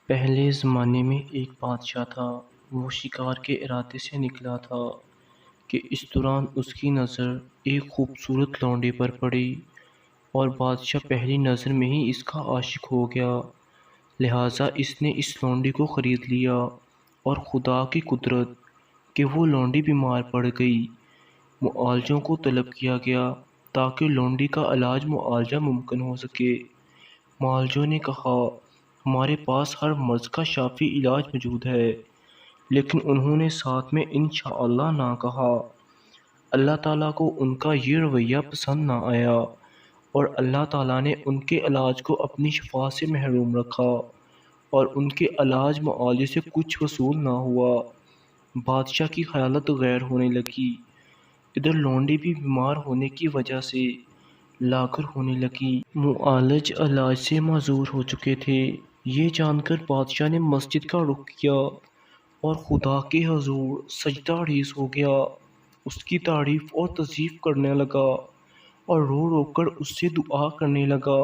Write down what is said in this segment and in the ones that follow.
پہلے زمانے میں ایک بادشاہ تھا۔ وہ شکار کے ارادے سے نکلا تھا کہ اس دوران اس کی نظر ایک خوبصورت لونڈی پر پڑی اور بادشاہ پہلی نظر میں ہی اس کا عاشق ہو گیا۔ لہٰذا اس نے اس لونڈی کو خرید لیا اور خدا کی قدرت کہ وہ لونڈی بیمار پڑ گئی، معالجوں کو طلب کیا گیا تاکہ لونڈی کا علاج معالجہ ممکن ہو سکے۔ معالجوں نے کہا ہمارے پاس ہر مرض کا شافی علاج موجود ہے، لیکن انہوں نے ساتھ میں انشاءاللہ نہ کہا۔ اللہ تعالیٰ کو ان کا یہ رویہ پسند نہ آیا اور اللہ تعالیٰ نے ان کے علاج کو اپنی شفا سے محروم رکھا اور ان کے علاج معالجے سے کچھ وصول نہ ہوا۔ بادشاہ کی حالت غیر ہونے لگی۔ ادھر لونڈی بھی بیمار ہونے کی وجہ سے لاغر ہونے لگی۔ معالج علاج سے معذور ہو چکے تھے۔ یہ جان کر بادشاہ نے مسجد کا رخ کیا اور خدا کے حضور سجدہ ریز ہو گیا، اس کی تعریف اور تعظیم کرنے لگا اور رو رو کر اس سے دعا کرنے لگا۔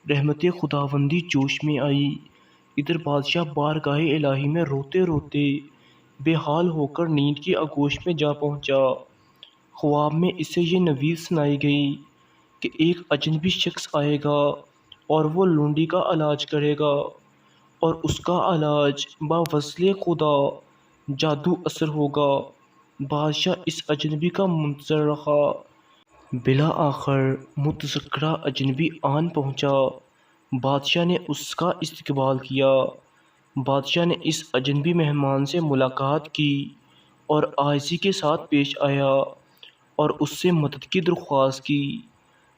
رحمت خداوندی جوش میں آئی۔ ادھر بادشاہ بارگاہ الہی میں روتے روتے بے حال ہو کر نیند کی آغوش میں جا پہنچا۔ خواب میں اسے یہ نوید سنائی گئی کہ ایک اجنبی شخص آئے گا اور وہ لونڈی کا علاج کرے گا اور اس کا علاج باوصلِ خدا جادو اثر ہوگا۔ بادشاہ اس اجنبی کا منتظر رہا۔ بالآخر متذکرہ اجنبی آن پہنچا۔ بادشاہ نے اس کا استقبال کیا۔ بادشاہ نے اس اجنبی مہمان سے ملاقات کی اور عاجزی کے ساتھ پیش آیا اور اس سے مدد کی درخواست کی۔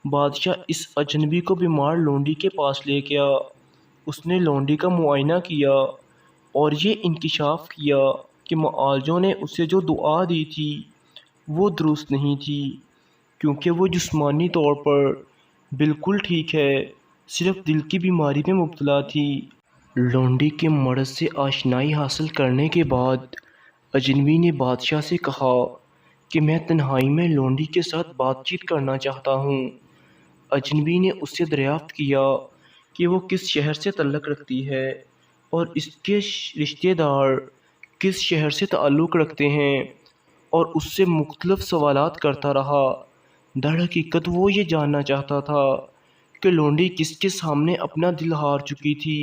بادشاہ اس اجنبی کو بیمار لونڈی کے پاس لے گیا۔ اس نے لونڈی کا معائنہ کیا اور یہ انکشاف کیا کہ معالجوں نے اسے جو دعا دی تھی وہ درست نہیں تھی، کیونکہ وہ جسمانی طور پر بالکل ٹھیک ہے، صرف دل کی بیماری میں مبتلا تھی۔ لونڈی کے مرض سے آشنائی حاصل کرنے کے بعد اجنبی نے بادشاہ سے کہا کہ میں تنہائی میں لونڈی کے ساتھ بات چیت کرنا چاہتا ہوں۔ اجنبی نے اس سے دریافت کیا کہ وہ کس شہر سے تعلق رکھتی ہے اور اس کے رشتہ دار کس شہر سے تعلق رکھتے ہیں، اور اس سے مختلف سوالات کرتا رہا۔ در حقیقت وہ یہ جاننا چاہتا تھا کہ لونڈی کس کے سامنے اپنا دل ہار چکی تھی۔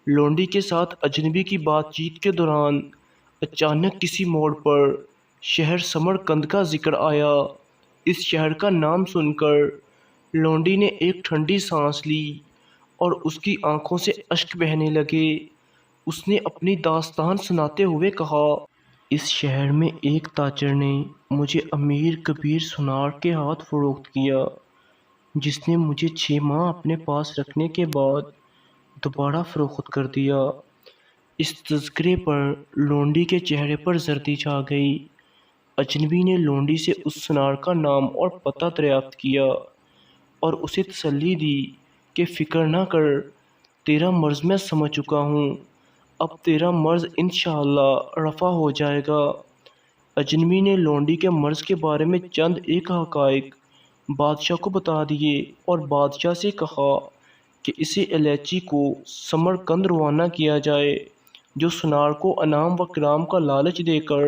لونڈی کے ساتھ اجنبی کی بات چیت کے دوران اچانک کسی موڑ پر شہر سمرقند کا ذکر آیا۔ اس شہر کا نام سن کر لونڈی نے ایک ٹھنڈی سانس لی اور اس کی آنکھوں سے اشک بہنے لگے۔ اس نے اپنی داستان سناتے ہوئے کہا، اس شہر میں ایک تاجر نے مجھے امیر کبیر سونار کے ہاتھ فروخت کیا، جس نے مجھے 6 ماہ اپنے پاس رکھنے کے بعد دوبارہ فروخت کر دیا۔ اس تذکرے پر لونڈی کے چہرے پر زردی چھا گئی۔ اجنبی نے لونڈی سے اس سونار کا نام اور پتہ دریافت کیا اور اسے تسلی دی کہ فکر نہ کر، تیرا مرض میں سمجھ چکا ہوں، اب تیرا مرض انشاءاللہ رفع ہو جائے گا۔ اجنبی نے لونڈی کے مرض کے بارے میں چند ایک حقائق بادشاہ کو بتا دیے اور بادشاہ سے کہا کہ اسے الیچی کو سمرقند روانہ کیا جائے، جو سونار کو انعام و کرام کا لالچ دے کر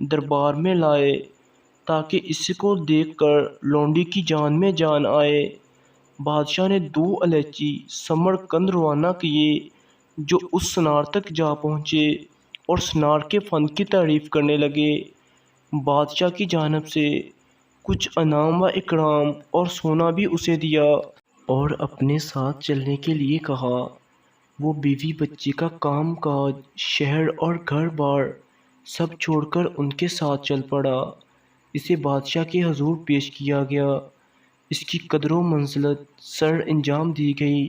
دربار میں لائے تاکہ اس کو دیکھ کر لونڈی کی جان میں جان آئے۔ بادشاہ نے 2 الیچی سمرقند روانہ کیے جو اس سونار تک جا پہنچے اور سونار کے فن کی تعریف کرنے لگے۔ بادشاہ کی جانب سے کچھ انعام و اکرام اور سونا بھی اسے دیا اور اپنے ساتھ چلنے کے لیے کہا۔ وہ بیوی بچے کا کام کاج، شہر اور گھر بار سب چھوڑ کر ان کے ساتھ چل پڑا۔ اسے بادشاہ کے حضور پیش کیا گیا، اس کی قدر و منزلت سر انجام دی گئی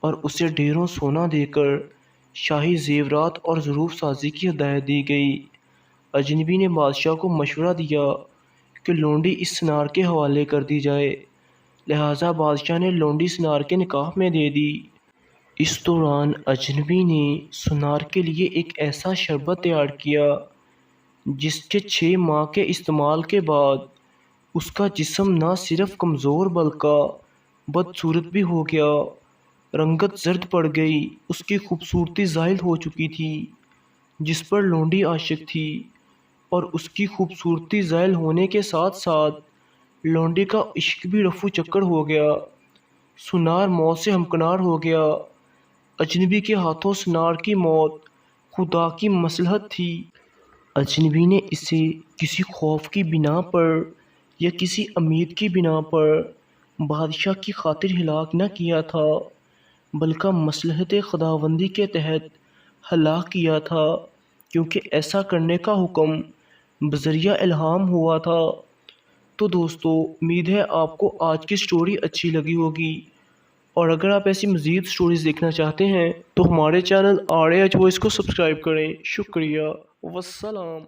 اور اسے ڈھیروں سونا دے کر شاہی زیورات اور ظروف سازی کی ہدایت دی گئی۔ اجنبی نے بادشاہ کو مشورہ دیا کہ لونڈی اس سونار کے حوالے کر دی جائے، لہٰذا بادشاہ نے لونڈی سونار کے نکاح میں دے دی۔ اس دوران اجنبی نے سونار کے لیے ایک ایسا شربت تیار کیا جس کے 6 ماہ کے استعمال کے بعد اس کا جسم نہ صرف کمزور بلکہ بدصورت بھی ہو گیا۔ رنگت زرد پڑ گئی، اس کی خوبصورتی زائل ہو چکی تھی جس پر لونڈی عاشق تھی، اور اس کی خوبصورتی زائل ہونے کے ساتھ ساتھ لونڈی کا عشق بھی رفو چکر ہو گیا۔ سنار موت سے ہمکنار ہو گیا۔ اجنبی کے ہاتھوں سنار کی موت خدا کی مصلحت تھی۔ اجنبی نے اسے کسی خوف کی بنا پر یا کسی امید کی بنا پر بادشاہ کی خاطر ہلاک نہ کیا تھا، بلکہ مصلحت خداوندی کے تحت ہلاک کیا تھا، کیونکہ ایسا کرنے کا حکم بذریعہ الہام ہوا تھا۔ تو دوستو، امید ہے آپ کو آج کی سٹوری اچھی لگی ہوگی، اور اگر آپ ایسی مزید سٹوریز دیکھنا چاہتے ہیں تو ہمارے چینل آر ایچ وائس کو سبسکرائب کریں۔ شکریہ، والسلام۔